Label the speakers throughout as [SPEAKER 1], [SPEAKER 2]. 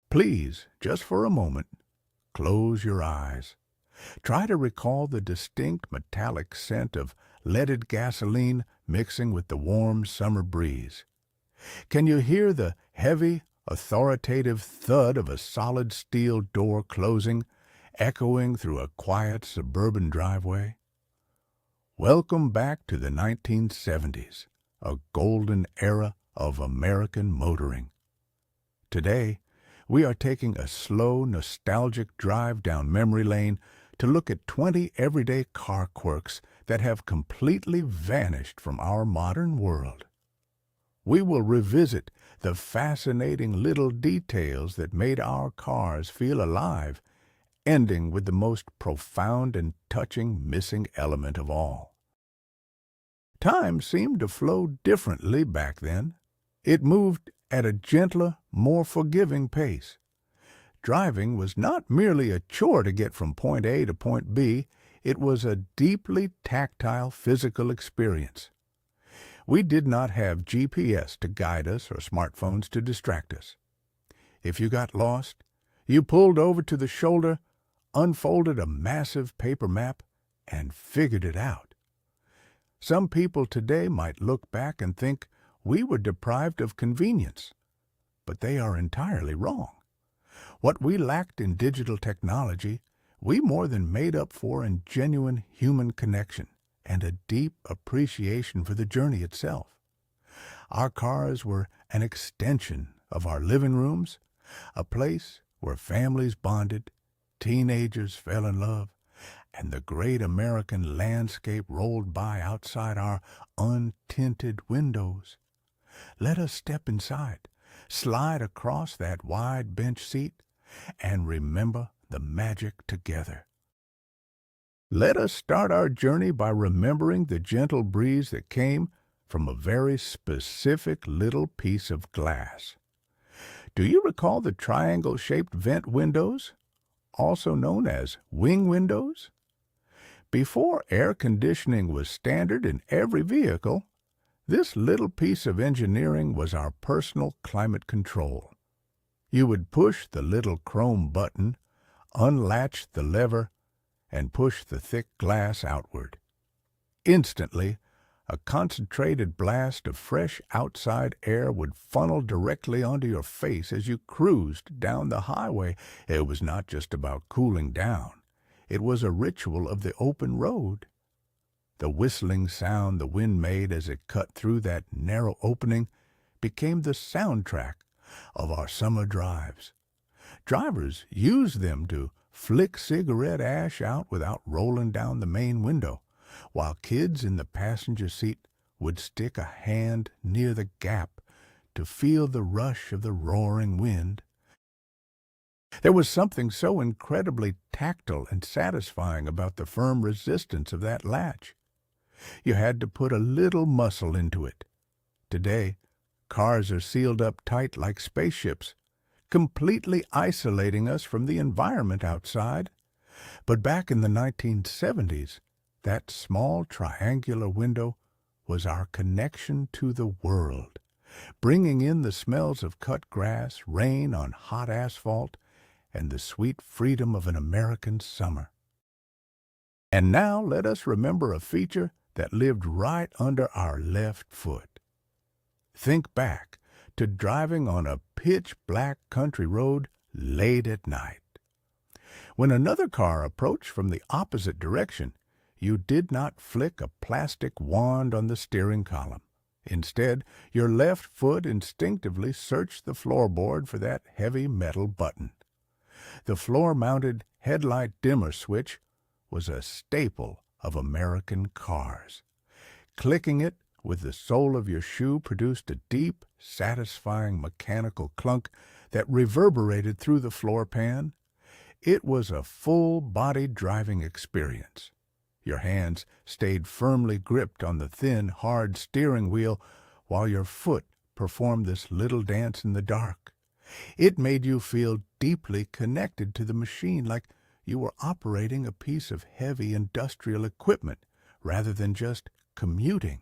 [SPEAKER 1] Please, just for a moment, close your eyes. Try to recall the distinct metallic scent of leaded gasoline mixing with the warm summer breeze. Can you hear the heavy, authoritative thud of a solid steel door closing, echoing through a quiet suburban driveway? Welcome back to the 1970s, a golden era of American motoring. Today, we are taking a slow, nostalgic drive down memory lane to look at 20 everyday car quirks that have completely vanished from our modern world. We will revisit the fascinating little details that made our cars feel alive, ending with the most profound and touching missing element of all. Time seemed to flow differently back then. It moved at a gentler, more forgiving pace. Driving was not merely a chore to get from point A to point B, it was a deeply tactile physical experience. We did not have GPS to guide us or smartphones to distract us. If you got lost, you pulled over to the shoulder, unfolded a massive paper map, and figured it out. Some people today might look back and think we were deprived of convenience, but they are entirely wrong. What we lacked in digital technology, we more than made up for in genuine human connection and a deep appreciation for the journey itself. Our cars were an extension of our living rooms, a place where families bonded, teenagers fell in love, and the great American landscape rolled by outside our untinted windows. Let us step inside, slide across that wide bench seat, and remember the magic together. Let us start our journey by remembering the gentle breeze that came from a very specific little piece of glass. Do you recall the triangle-shaped vent windows, also known as wing windows? Before air conditioning was standard in every vehicle, this little piece of engineering was our personal climate control. You would push the little chrome button, unlatch the lever, and push the thick glass outward. Instantly, a concentrated blast of fresh outside air would funnel directly onto your face as you cruised down the highway. It was not just about cooling down. It was a ritual of the open road. The whistling sound the wind made as it cut through that narrow opening became the soundtrack of our summer drives. Drivers used them to flick cigarette ash out without rolling down the main window, while kids in the passenger seat would stick a hand near the gap to feel the rush of the roaring wind. There was something so incredibly tactile and satisfying about the firm resistance of that latch. You had to put a little muscle into it. Today, cars are sealed up tight like spaceships, completely isolating us from the environment outside. But back in the 1970s, that small triangular window was our connection to the world, bringing in the smells of cut grass, rain on hot asphalt, and the sweet freedom of an American summer. And now let us remember a feature that lived right under our left foot. Think back to driving on a pitch-black country road late at night. When another car approached from the opposite direction, you did not flick a plastic wand on the steering column. Instead, your left foot instinctively searched the floorboard for that heavy metal button. The floor-mounted headlight dimmer switch was a staple of American cars. Clicking it with the sole of your shoe produced a deep, satisfying mechanical clunk that reverberated through the floor pan. It was a full-body driving experience. Your hands stayed firmly gripped on the thin, hard steering wheel while your foot performed this little dance in the dark. It made you feel deeply connected to the machine, like you were operating a piece of heavy industrial equipment rather than just commuting.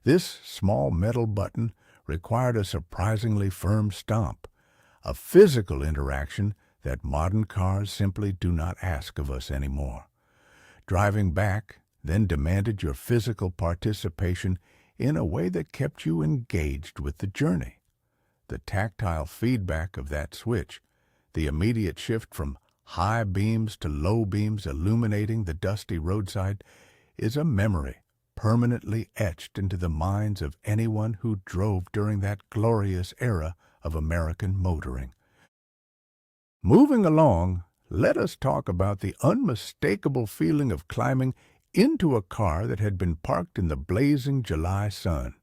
[SPEAKER 1] This small metal button required a surprisingly firm stomp, a physical interaction that modern cars simply do not ask of us anymore. Driving back then demanded your physical participation in a way that kept you engaged with the journey. The tactile feedback of that switch, the immediate shift from high beams to low beams illuminating the dusty roadside, is a memory permanently etched into the minds of anyone who drove during that glorious era of American motoring. Moving along, let us talk about the unmistakable feeling of climbing into a car that had been parked in the blazing July sun.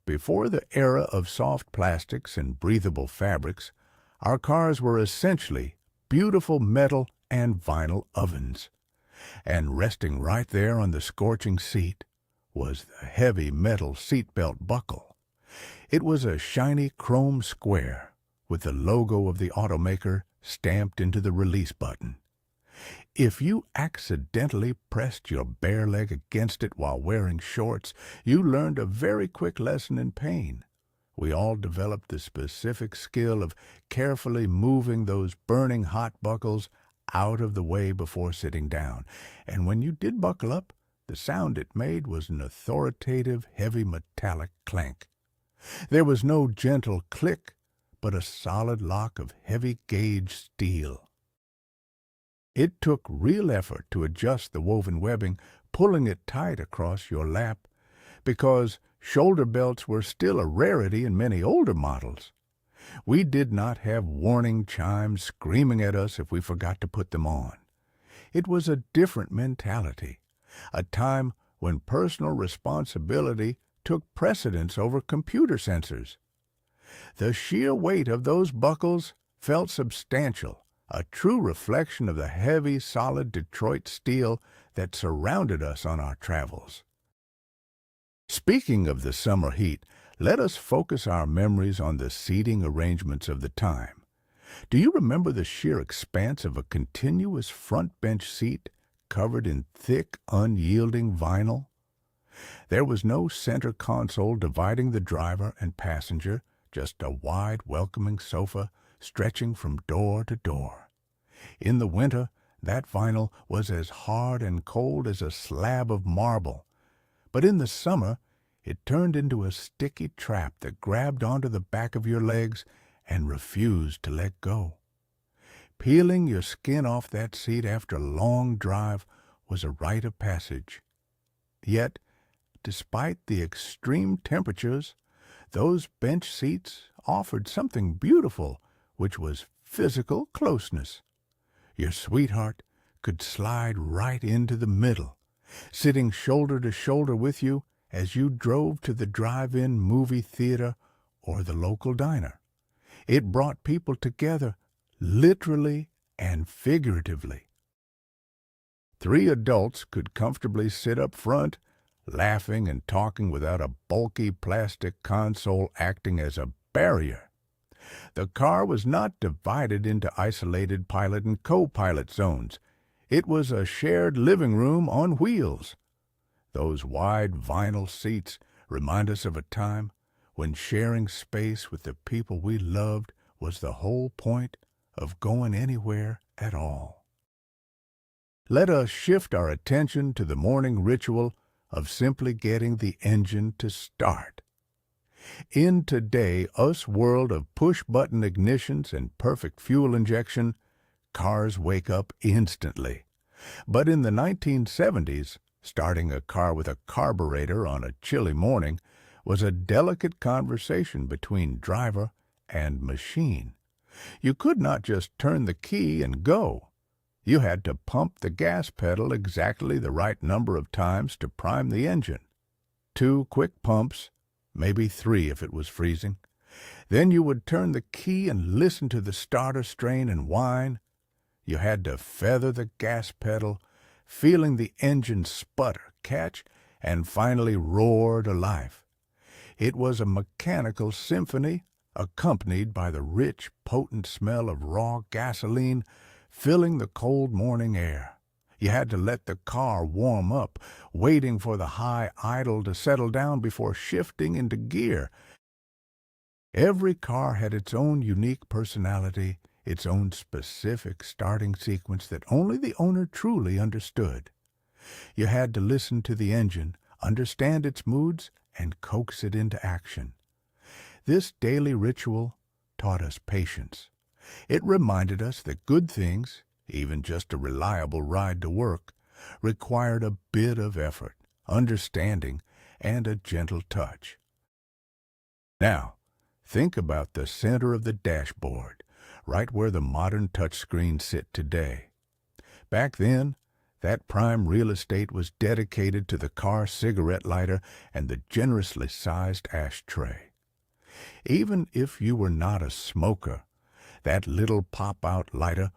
[SPEAKER 1] Before the era of soft plastics and breathable fabrics, our cars were essentially beautiful metal and vinyl ovens. And resting right there on the scorching seat was the heavy metal seatbelt buckle. It was a shiny chrome square with the logo of the automaker stamped into the release button. If you accidentally pressed your bare leg against it while wearing shorts, you learned a very quick lesson in pain. We all developed the specific skill of carefully moving those burning hot buckles out of the way before sitting down, and when you did buckle up, the sound it made was an authoritative, heavy metallic clank. There was no gentle click, but a solid lock of heavy-gauge steel. It took real effort to adjust the woven webbing, pulling it tight across your lap, because shoulder belts were still a rarity in many older models. We did not have warning chimes screaming at us if we forgot to put them on. It was a different mentality, a time when personal responsibility took precedence over computer sensors. The sheer weight of those buckles felt substantial, a true reflection of the heavy, solid Detroit steel that surrounded us on our travels. Speaking of the summer heat, let us focus our memories on the seating arrangements of the time. Do you remember the sheer expanse of a continuous front bench seat covered in thick, unyielding vinyl? There was no center console dividing the driver and passenger, just a wide, welcoming sofa stretching from door to door. In the winter, that vinyl was as hard and cold as a slab of marble, but in the summer it turned into a sticky trap that grabbed onto the back of your legs and refused to let go. Peeling your skin off that seat after a long drive was a rite of passage. Yet, despite the extreme temperatures, those bench seats offered something beautiful, which was physical closeness. Your sweetheart could slide right into the middle, sitting shoulder to shoulder with you as you drove to the drive-in movie theater or the local diner. It brought people together, literally and figuratively. 3 adults could comfortably sit up front, laughing and talking without a bulky plastic console acting as a barrier. The car was not divided into isolated pilot and co-pilot zones. It was a shared living room on wheels. Those wide vinyl seats remind us of a time when sharing space with the people we loved was the whole point of going anywhere at all. Let us shift our attention to the morning ritual of simply getting the engine to start. In today's world of push-button ignitions and perfect fuel injection, cars wake up instantly. But in the 1970s, starting a car with a carburetor on a chilly morning was a delicate conversation between driver and machine. You could not just turn the key and go. You had to pump the gas pedal exactly the right number of times to prime the engine. 2 quick pumps, maybe 3 if it was freezing. Then you would turn the key and listen to the starter strain and whine. You had to feather the gas pedal, feeling the engine sputter, catch, and finally roar to life. It was a mechanical symphony accompanied by the rich, potent smell of raw gasoline filling the cold morning air. You had to let the car warm up, waiting for the high idle to settle down before shifting into gear. Every car had its own unique personality, its own specific starting sequence that only the owner truly understood. You had to listen to the engine, understand its moods, and coax it into action. This daily ritual taught us patience. It reminded us that good things, even just a reliable ride to work, required a bit of effort, understanding, and a gentle touch. Now, think about the center of the dashboard, right where the modern touchscreens sit today. Back then, that prime real estate was dedicated to the car cigarette lighter and the generously sized ashtray. Even if you were not a smoker, that little pop-out lighter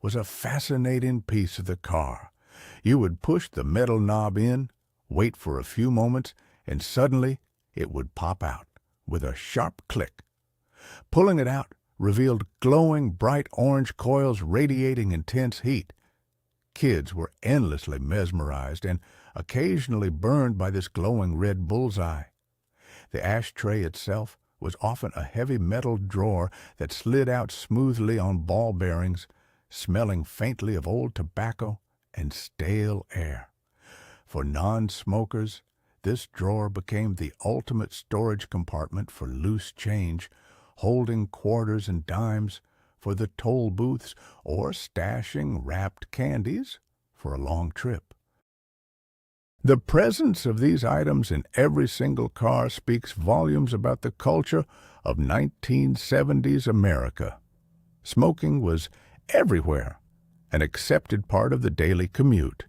[SPEAKER 1] was a fascinating piece of the car. You would push the metal knob in, wait for a few moments, and suddenly it would pop out with a sharp click. Pulling it out revealed glowing bright orange coils radiating intense heat. Kids were endlessly mesmerized and occasionally burned by this glowing red bullseye. The ashtray itself was often a heavy metal drawer that slid out smoothly on ball bearings, smelling faintly of old tobacco and stale air. For non-smokers, this drawer became the ultimate storage compartment for loose change, holding quarters and dimes for the toll booths or stashing wrapped candies for a long trip. The presence of these items in every single car speaks volumes about the culture of 1970s America. Smoking was everywhere, an accepted part of the daily commute.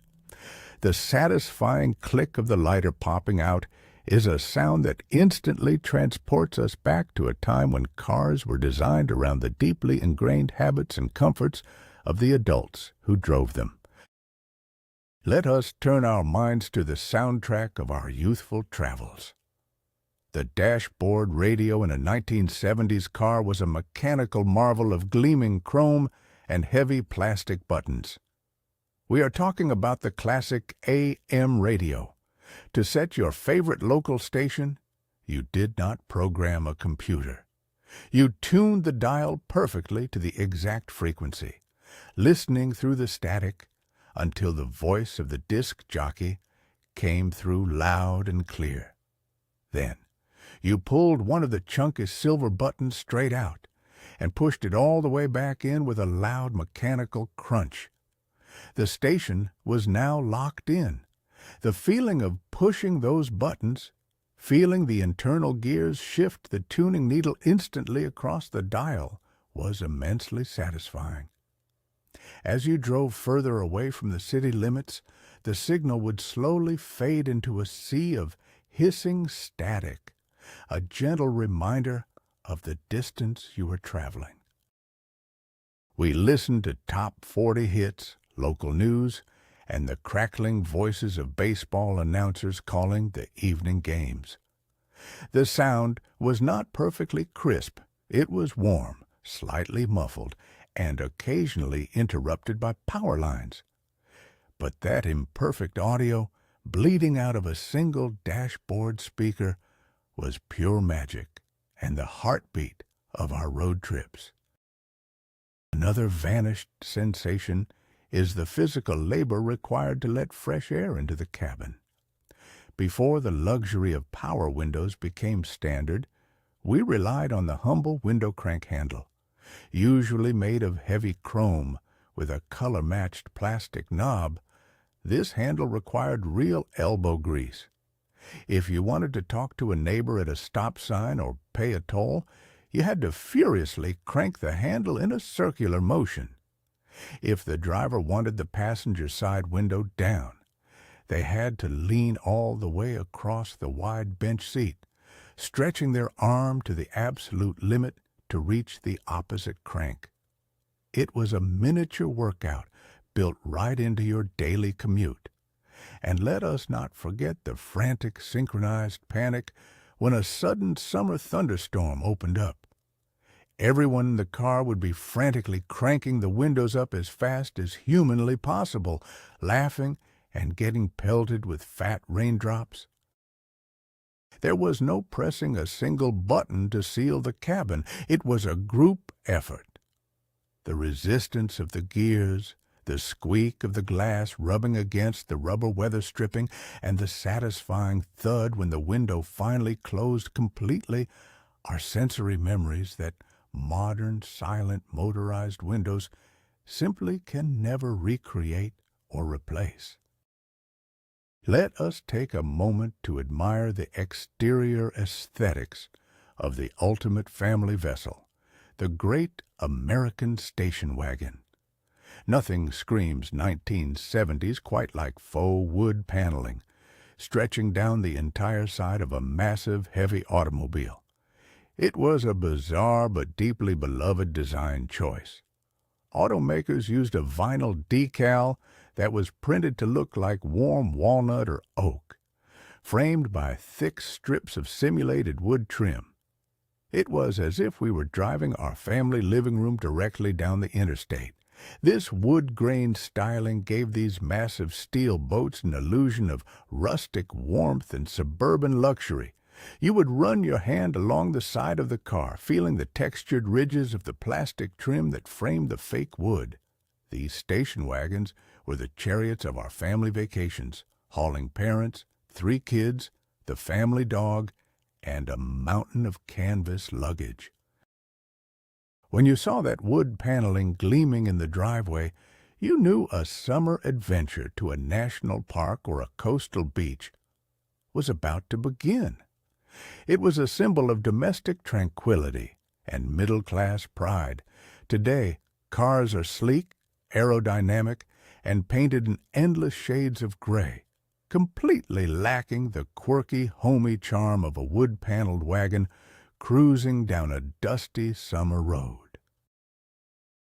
[SPEAKER 1] The satisfying click of the lighter popping out is a sound that instantly transports us back to a time when cars were designed around the deeply ingrained habits and comforts of the adults who drove them. Let us turn our minds to the soundtrack of our youthful travels. The dashboard radio in a 1970s car was a mechanical marvel of gleaming chrome and heavy plastic buttons. We are talking about the classic AM radio. To set your favorite local station, you did not program a computer. You tuned the dial perfectly to the exact frequency, listening through the static until the voice of the disc jockey came through loud and clear. Then, you pulled one of the chunky silver buttons straight out and pushed it all the way back in with a loud mechanical crunch. The station was now locked in. The feeling of pushing those buttons, feeling the internal gears shift the tuning needle instantly across the dial, was immensely satisfying. As you drove further away from the city limits, the signal would slowly fade into a sea of hissing static, a gentle reminder of the distance you were traveling. We listened to top 40 hits, local news, and the crackling voices of baseball announcers calling the evening games. The sound was not perfectly crisp. It was warm, slightly muffled, and occasionally interrupted by power lines. But that imperfect audio, bleeding out of a single dashboard speaker, was pure magic and the heartbeat of our road trips. Another vanished sensation is the physical labor required to let fresh air into the cabin. Before the luxury of power windows became standard, we relied on the humble window crank handle, usually made of heavy chrome with a color-matched plastic knob. This handle required real elbow grease. If you wanted to talk to a neighbor at a stop sign or pay a toll, you had to furiously crank the handle in a circular motion. If the driver wanted the passenger side window down, they had to lean all the way across the wide bench seat, stretching their arm to the absolute limit to reach the opposite crank. It was a miniature workout built right into your daily commute. And let us not forget the frantic synchronized panic when a sudden summer thunderstorm opened up. Everyone in the car would be frantically cranking the windows up as fast as humanly possible, laughing and getting pelted with fat raindrops. There was no pressing a single button to seal the cabin. It was a group effort. The resistance of the gears, the squeak of the glass rubbing against the rubber weather stripping, and the satisfying thud when the window finally closed completely are sensory memories that modern, silent, motorized windows simply can never recreate or replace. Let us take a moment to admire the exterior aesthetics of the ultimate family vessel, the great American station wagon. Nothing screams 1970s quite like faux wood paneling, stretching down the entire side of a massive, heavy automobile. It was a bizarre but deeply beloved design choice. Automakers used a vinyl decal that was printed to look like warm walnut or oak, framed by thick strips of simulated wood trim. It was as if we were driving our family living room directly down the interstate. This wood-grain styling gave these massive steel boats an illusion of rustic warmth and suburban luxury. You would run your hand along the side of the car, feeling the textured ridges of the plastic trim that framed the fake wood. These station wagons were the chariots of our family vacations, hauling parents, 3 kids, the family dog, and a mountain of canvas luggage. When you saw that wood paneling gleaming in the driveway, you knew a summer adventure to a national park or a coastal beach was about to begin. It was a symbol of domestic tranquility and middle-class pride. Today, cars are sleek, aerodynamic, and painted in endless shades of gray, completely lacking the quirky, homey charm of a wood-paneled wagon cruising down a dusty summer road.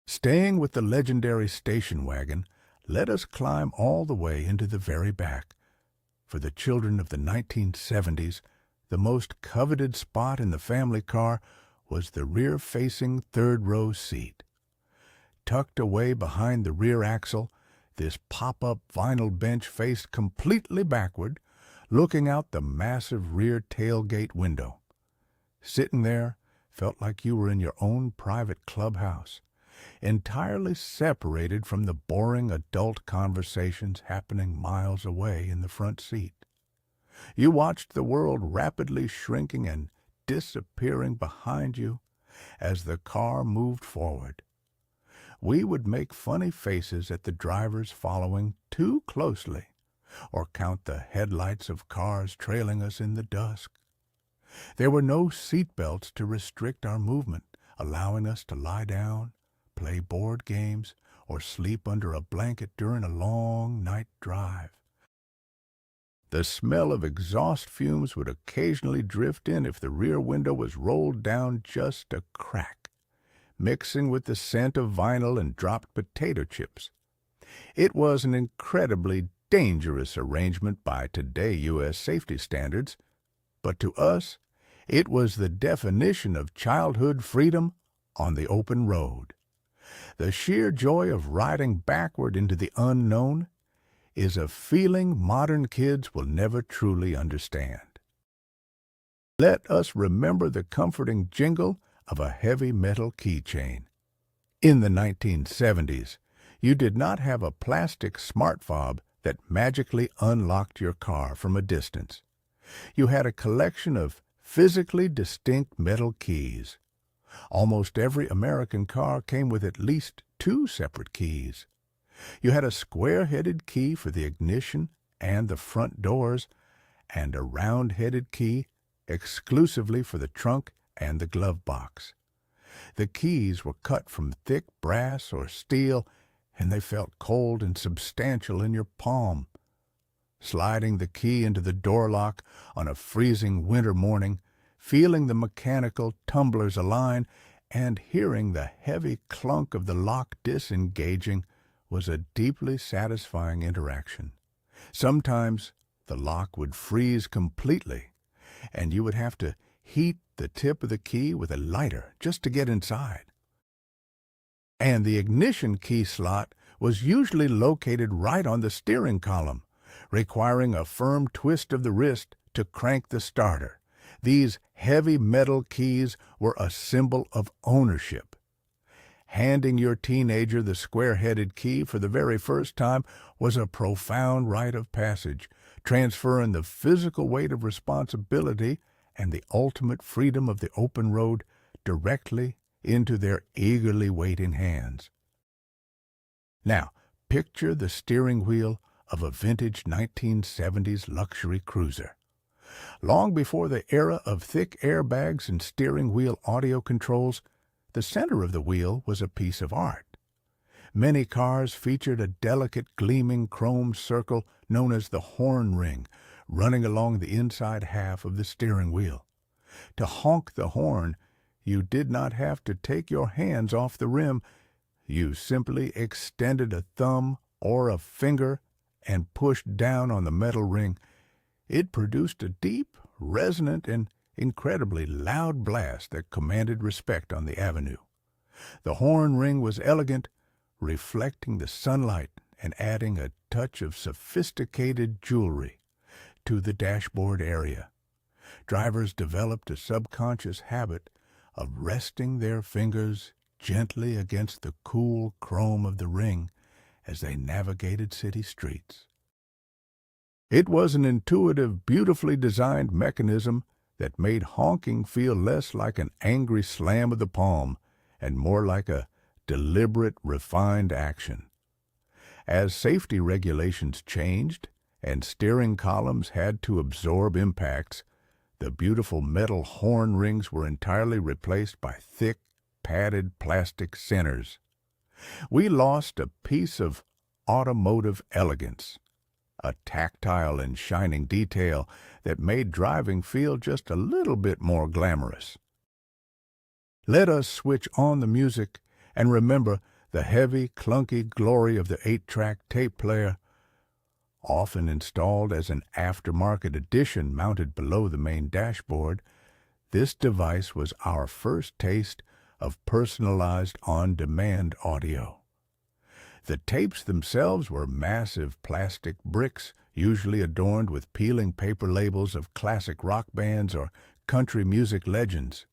[SPEAKER 1] Staying with the legendary station wagon, let us climb all the way into the very back. For the children of the 1970s, the most coveted spot in the family car was the rear-facing third-row seat. Tucked away behind the rear axle, this pop-up vinyl bench faced completely backward, looking out the massive rear tailgate window. Sitting there felt like you were in your own private clubhouse, entirely separated from the boring adult conversations happening miles away in the front seat. You watched the world rapidly shrinking and disappearing behind you as the car moved forward. We would make funny faces at the drivers following too closely, or count the headlights of cars trailing us in the dusk. There were no seat belts to restrict our movement, allowing us to lie down, play board games, or sleep under a blanket during a long night drive. The smell of exhaust fumes would occasionally drift in if the rear window was rolled down just a crack, mixing with the scent of vinyl and dropped potato chips. It was an incredibly dangerous arrangement by today's U.S. safety standards, but to us, it was the definition of childhood freedom on the open road. The sheer joy of riding backward into the unknown is a feeling modern kids will never truly understand. Let us remember the comforting jingle of a heavy metal keychain. In the 1970s, you did not have a plastic smart fob that magically unlocked your car from a distance. You had a collection of physically distinct metal keys. Almost every American car came with at least 2 separate keys. You had a square-headed key for the ignition and the front doors, and a round-headed key exclusively for the trunk and the glove box. The keys were cut from thick brass or steel, and they felt cold and substantial in your palm. Sliding the key into the door lock on a freezing winter morning, feeling the mechanical tumblers align, and hearing the heavy clunk of the lock disengaging was a deeply satisfying interaction. Sometimes the lock would freeze completely, and you would have to heat the tip of the key with a lighter just to get inside. And the ignition key slot was usually located right on the steering column, requiring a firm twist of the wrist to crank the starter. These heavy metal keys were a symbol of ownership. Handing your teenager the square-headed key for the very first time was a profound rite of passage, transferring the physical weight of responsibility and the ultimate freedom of the open road directly into their eagerly waiting hands. Now, picture the steering wheel of a vintage 1970s luxury cruiser. Long before the era of thick airbags and steering wheel audio controls, the center of the wheel was a piece of art. Many cars featured a delicate gleaming chrome circle known as the horn ring, running along the inside half of the steering wheel. To honk the horn, you did not have to take your hands off the rim. You simply extended a thumb or a finger and pushed down on the metal ring. It produced a deep, resonant, and incredibly loud blast that commanded respect on the avenue. The horn ring was elegant, reflecting the sunlight and adding a touch of sophisticated jewelry to the dashboard area. Drivers developed a subconscious habit of resting their fingers gently against the cool chrome of the ring as they navigated city streets. It was an intuitive, beautifully designed mechanism that made honking feel less like an angry slam of the palm and more like a deliberate, refined action. As safety regulations changed and steering columns had to absorb impacts, the beautiful metal horn rings were entirely replaced by thick, padded plastic centers. We lost a piece of automotive elegance, a tactile and shining detail that made driving feel just a little bit more glamorous. Let us switch on the music and remember the heavy, clunky glory of the 8-track tape player. Often installed as an aftermarket addition mounted below the main dashboard, this device was our first taste of personalized on-demand audio. The tapes themselves were massive plastic bricks, usually adorned with peeling paper labels of classic rock bands or country music legends.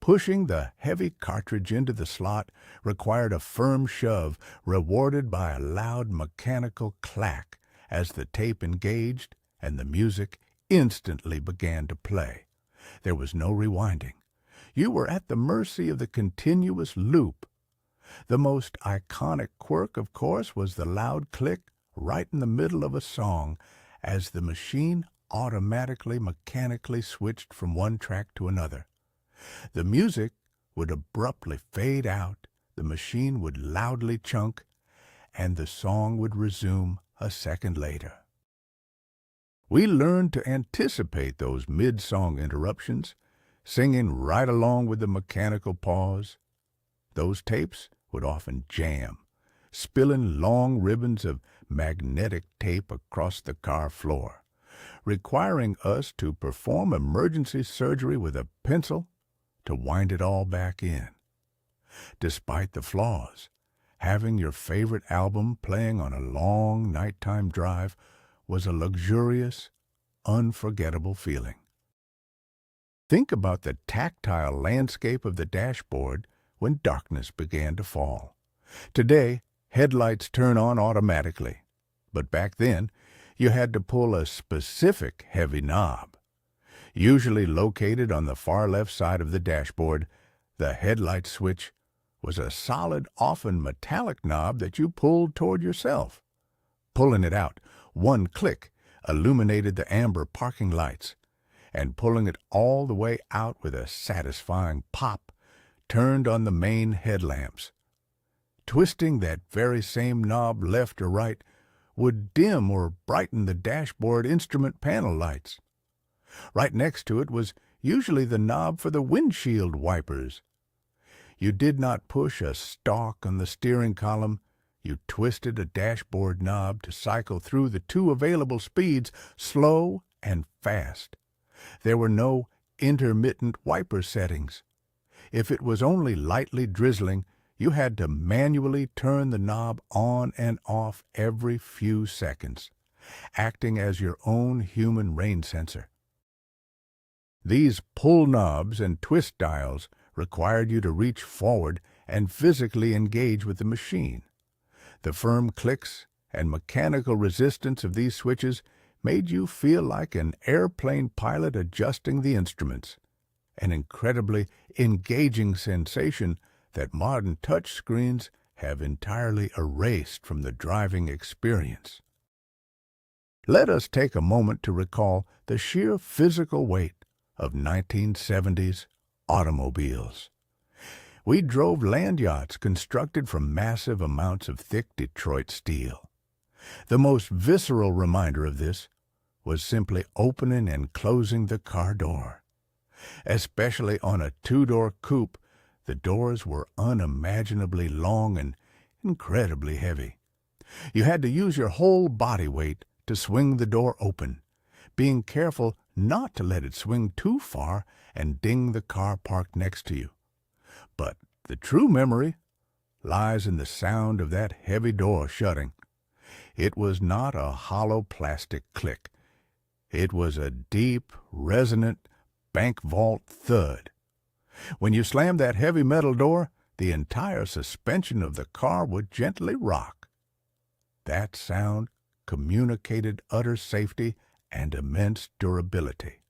[SPEAKER 1] Pushing the heavy cartridge into the slot required a firm shove, rewarded by a loud mechanical clack as the tape engaged and the music instantly began to play. There was no rewinding. You were at the mercy of the continuous loop. The most iconic quirk, of course, was the loud click right in the middle of a song as the machine mechanically switched from one track to another. The music would abruptly fade out, the machine would loudly chunk, and the song would resume a second later. We learned to anticipate those mid-song interruptions, singing right along with the mechanical pause. Those tapes would often jam, spilling long ribbons of magnetic tape across the car floor, requiring us to perform emergency surgery with a pencil to wind it all back in. Despite the flaws, having your favorite album playing on a long nighttime drive was a luxurious, unforgettable feeling. Think about the tactile landscape of the dashboard when darkness began to fall. Today, headlights turn on automatically, but back then, you had to pull a specific heavy knob. Usually located on the far left side of the dashboard, the headlight switch was a solid, often metallic knob that you pulled toward yourself. Pulling it out, one click illuminated the amber parking lights, and pulling it all the way out with a satisfying pop turned on the main headlamps. Twisting that very same knob left or right would dim or brighten the dashboard instrument panel lights. Right next to it was usually the knob for the windshield wipers. You did not push a stalk on the steering column. You twisted a dashboard knob to cycle through the two available speeds, slow and fast. There were no intermittent wiper settings. If it was only lightly drizzling, you had to manually turn the knob on and off every few seconds. acting as your own human rain sensor. These pull knobs and twist dials required you to reach forward and physically engage with the machine. The firm clicks and mechanical resistance of these switches made you feel like an airplane pilot adjusting the instruments, an incredibly engaging sensation that modern touchscreens have entirely erased from the driving experience. Let us take a moment to recall the sheer physical weight of 1970s automobiles. We drove land yachts constructed from massive amounts of thick Detroit steel. The most visceral reminder of this was simply opening and closing the car door. Especially on a two-door coupe, the doors were unimaginably long and incredibly heavy. You had to use your whole body weight to swing the door open, being careful not to let it swing too far and ding the car parked next to you. But the true memory lies in the sound of that heavy door shutting. It was not a hollow plastic click. It was a deep, resonant bank vault thud. When you slammed that heavy metal door, the entire suspension of the car would gently rock. That sound communicated utter safety and immense durability.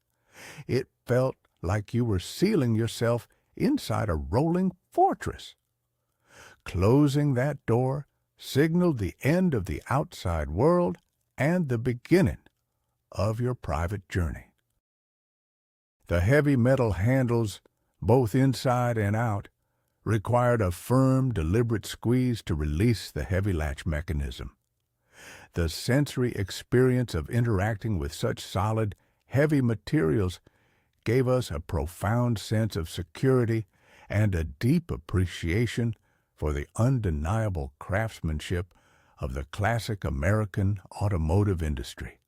[SPEAKER 1] It felt like you were sealing yourself inside a rolling fortress. Closing that door signaled the end of the outside world and the beginning of your private journey. The heavy metal handles, both inside and out, required a firm, deliberate squeeze to release the heavy latch mechanism. The sensory experience of interacting with such solid, heavy materials gave us a profound sense of security and a deep appreciation for the undeniable craftsmanship of the classic American automotive industry.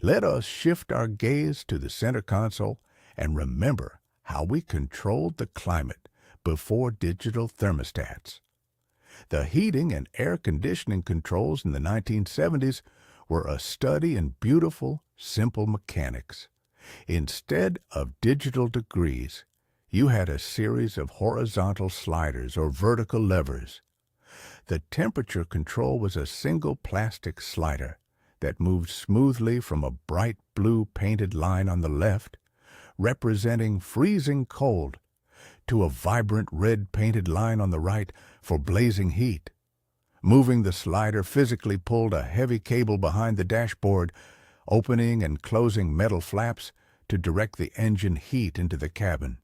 [SPEAKER 1] Let us shift our gaze to the center console and remember how we controlled the climate before digital thermostats. The heating and air conditioning controls in the 1970s were a study in beautiful, simple mechanics. Instead of digital degrees, you had a series of horizontal sliders or vertical levers. The temperature control was a single plastic slider that moved smoothly from a bright blue painted line on the left, representing freezing cold, to a vibrant red painted line on the right for blazing heat. Moving the slider physically pulled a heavy cable behind the dashboard, opening and closing metal flaps to direct the engine heat into the cabin.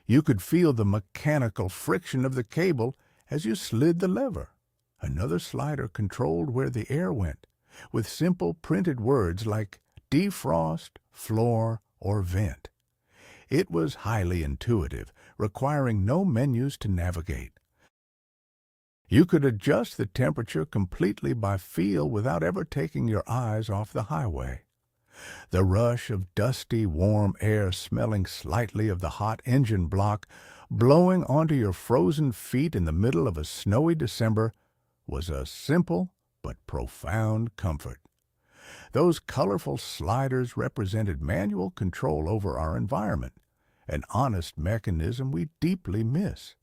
[SPEAKER 1] You could feel the mechanical friction of the cable as you slid the lever. Another slider controlled where the air went, with simple printed words like defrost, floor, or vent. It was highly intuitive, requiring no menus to navigate. You could adjust the temperature completely by feel without ever taking your eyes off the highway. The rush of dusty, warm air smelling slightly of the hot engine block blowing onto your frozen feet in the middle of a snowy December was a simple but profound comfort. Those colorful sliders represented manual control over our environment, an honest mechanism we deeply miss.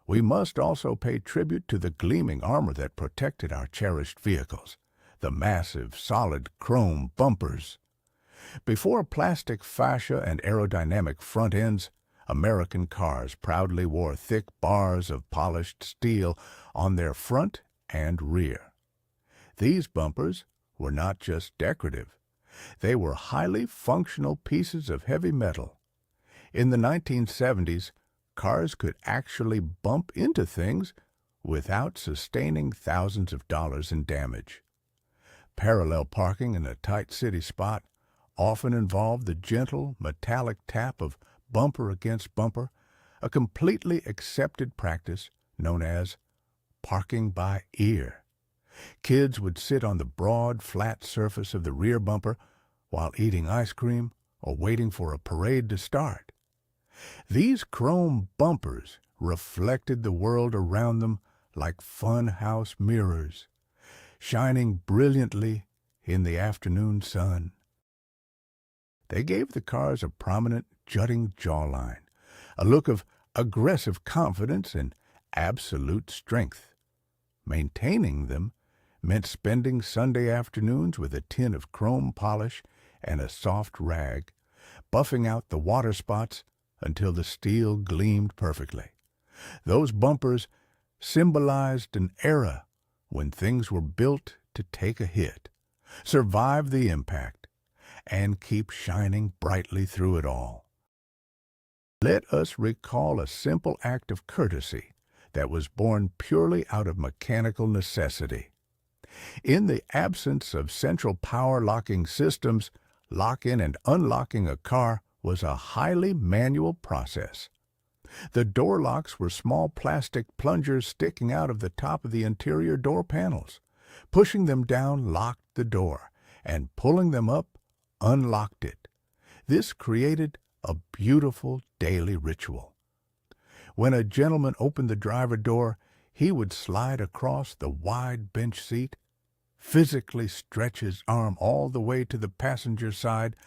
[SPEAKER 1] We must also pay tribute to the gleaming armor that protected our cherished vehicles, the massive, solid chrome bumpers. Before plastic fascia and aerodynamic front ends, American cars proudly wore thick bars of polished steel on their front and rear. These bumpers were not just decorative. They were highly functional pieces of heavy metal. In the 1970s, cars could actually bump into things without sustaining thousands of dollars in damage. Parallel parking in a tight city spot often involved the gentle, metallic tap of bumper against bumper, a completely accepted practice known as parking by ear. Kids would sit on the broad, flat surface of the rear bumper while eating ice cream or waiting for a parade to start. These chrome bumpers reflected the world around them like fun house mirrors, shining brilliantly in the afternoon sun. They gave the cars a prominent, jutting jawline, a look of aggressive confidence and absolute strength. Maintaining them meant spending Sunday afternoons with a tin of chrome polish and a soft rag, buffing out the water spots until the steel gleamed perfectly. Those bumpers symbolized an era when things were built to take a hit, survive the impact, and keep shining brightly through it all. Let us recall a simple act of courtesy that was born purely out of mechanical necessity. In the absence of central power locking systems, locking and unlocking a car was a highly manual process. The door locks were small plastic plungers sticking out of the top of the interior door panels. Pushing them down locked the door, and pulling them up unlocked it. This created a beautiful daily ritual. When a gentleman opened the driver door, he would slide across the wide bench seat, physically stretch his arm all the way to the passenger side,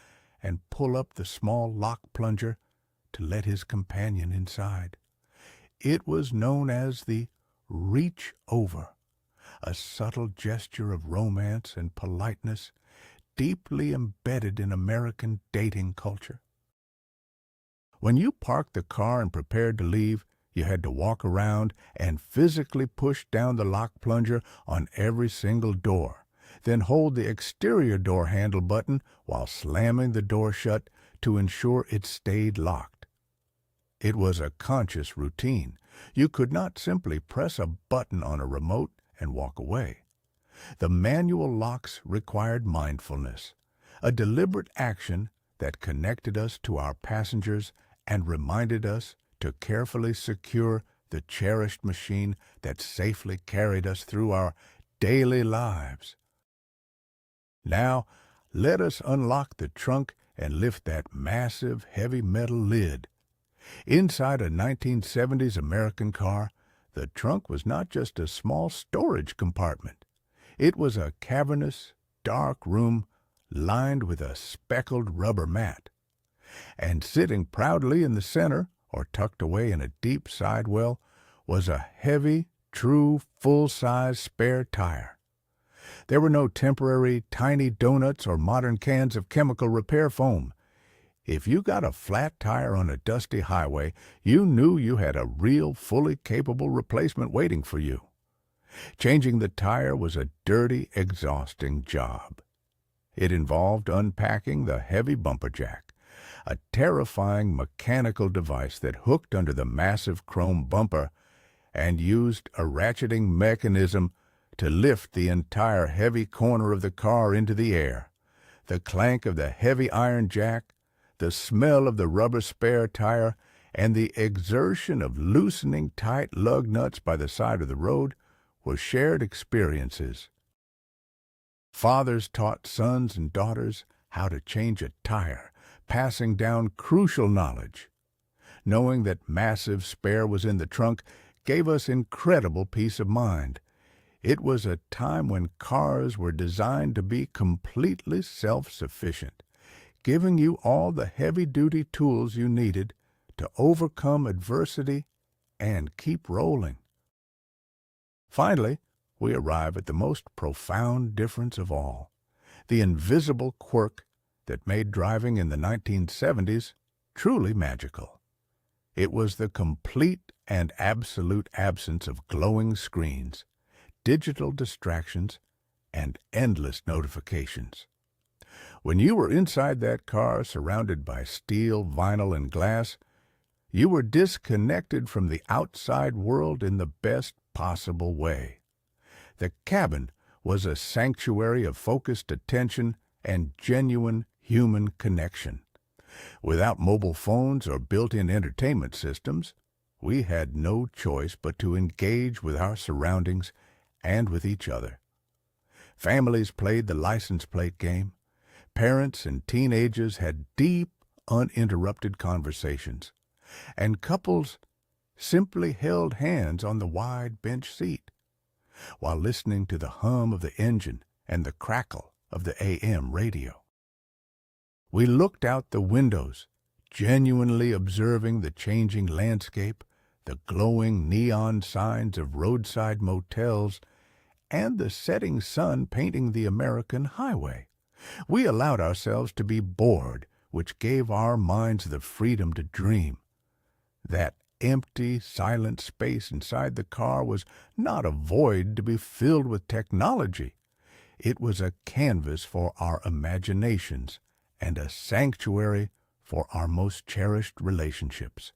[SPEAKER 1] and pull up the small lock plunger to let his companion inside. It was known as the reach over, a subtle gesture of romance and politeness deeply embedded in American dating culture. When you parked the car and prepared to leave, you had to walk around and physically push down the lock plunger on every single door, then hold the exterior door handle button while slamming the door shut to ensure it stayed locked. It was a conscious routine. You could not simply press a button on a remote and walk away. The manual locks required mindfulness, a deliberate action that connected us to our passengers and reminded us to carefully secure the cherished machine that safely carried us through our daily lives. Now, let us unlock the trunk and lift that massive, heavy metal lid. Inside a 1970s American car, the trunk was not just a small storage compartment. It was a cavernous, dark room lined with a speckled rubber mat. And sitting proudly in the center, or tucked away in a deep sidewell, was a heavy, true, full-size spare tire. There were no temporary, tiny donuts or modern cans of chemical repair foam. If you got a flat tire on a dusty highway, you knew you had a real, fully capable replacement waiting for you. Changing the tire was a dirty, exhausting job. It involved unpacking the heavy bumper jack, a terrifying mechanical device that hooked under the massive chrome bumper and used a ratcheting mechanism to lift the entire heavy corner of the car into the air. The clank of the heavy iron jack, the smell of the rubber spare tire, and the exertion of loosening tight lug nuts by the side of the road were shared experiences. Fathers taught sons and daughters how to change a tire, passing down crucial knowledge. Knowing that massive spare was in the trunk gave us incredible peace of mind. It was a time when cars were designed to be completely self-sufficient, giving you all the heavy-duty tools you needed to overcome adversity and keep rolling. Finally, we arrive at the most profound difference of all, the invisible quirk that made driving in the 1970s truly magical. It was the complete and absolute absence of glowing screens, digital distractions, and endless notifications. When you were inside that car surrounded by steel, vinyl, and glass, you were disconnected from the outside world in the best possible way. The cabin was a sanctuary of focused attention and genuine human connection. Without mobile phones or built-in entertainment systems, we had no choice but to engage with our surroundings and with each other. Families played the license plate game. Parents and teenagers had deep, uninterrupted conversations. And couples simply held hands on the wide bench seat. while listening to the hum of the engine and the crackle of the AM radio. We looked out the windows, genuinely observing the changing landscape, the glowing neon signs of roadside motels, and the setting sun painting the American highway. We allowed ourselves to be bored, which gave our minds the freedom to dream. That empty, silent space inside the car was not a void to be filled with technology. It was a canvas for our imaginations and a sanctuary for our most cherished relationships.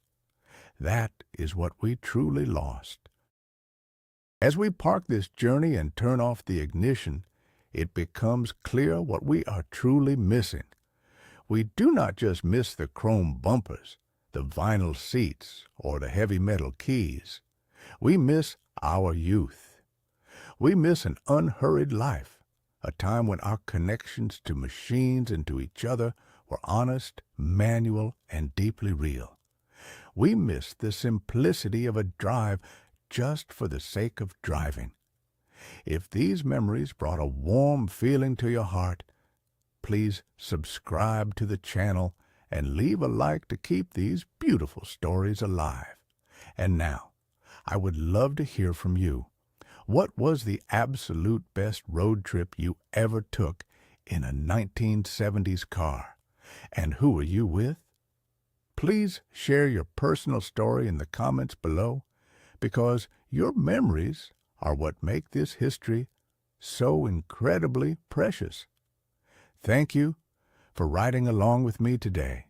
[SPEAKER 1] That is what we truly lost. As we park this journey and turn off the ignition, it becomes clear what we are truly missing. We do not just miss the chrome bumpers, the vinyl seats, or the heavy metal keys. We miss our youth. We miss an unhurried life, a time when our connections to machines and to each other were honest, manual, and deeply real. We miss the simplicity of a drive just for the sake of driving. If these memories brought a warm feeling to your heart, please subscribe to the channel and leave a like to keep these beautiful stories alive. And now, I would love to hear from you. What was the absolute best road trip you ever took in a 1970s car? And who were you with? Please share your personal story in the comments below, because your memories are what make this history so incredibly precious. Thank you for riding along with me today.